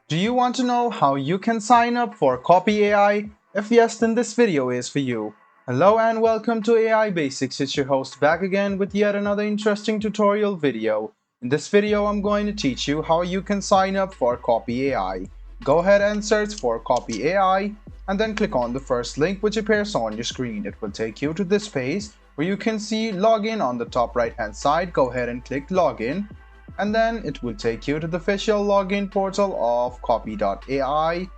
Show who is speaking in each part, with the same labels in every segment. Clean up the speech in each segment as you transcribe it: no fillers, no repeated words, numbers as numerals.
Speaker 1: Do you want to know how you can sign up for Copy AI? If yes, then this video is for you. Hello and welcome to AI Basics. It's your host back again with yet another interesting tutorial video. In this video, I'm going to teach you how you can sign up for Copy AI. Go ahead and search for Copy AI and then click on the first link which appears on your screen. It will take you to this page where you can see login on the top right hand side. Go ahead and click login, and then it will take you to the official login portal of copy.ai.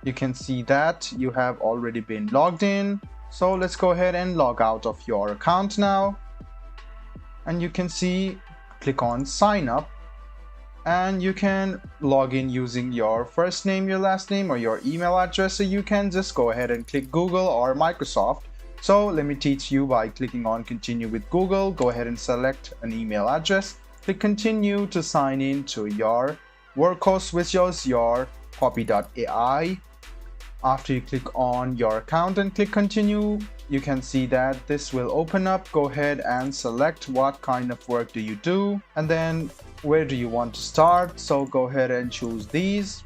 Speaker 1: You can see that you have already been logged in. So let's go ahead and log out of your account now. And you can see, click on sign up, and you can log in using your first name, your last name, or your email address. So you can just go ahead and click Google or Microsoft. So let me teach you by clicking on continue with Google. Go ahead and select an email address. Click continue to sign in to your workhost, which is your copy.ai. After you click on your account and click continue, you can see that this will open up. Go ahead and select what kind of work do you do, and then where do you want to start. So go ahead and choose these.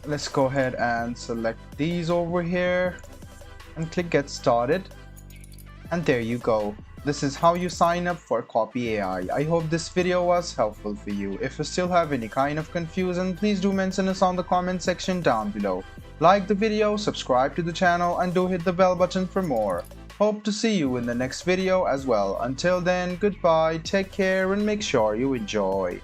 Speaker 1: Let's go ahead and select these over here and click get started, and there you go. This is how you sign up for Copy AI. I hope this video was helpful for you. If you still have any kind of confusion, please do mention us on the comment section down below. Like the video, subscribe to the channel, and do hit the bell button for more. Hope to see you in the next video as well. Until then, goodbye, take care, and make sure you enjoy.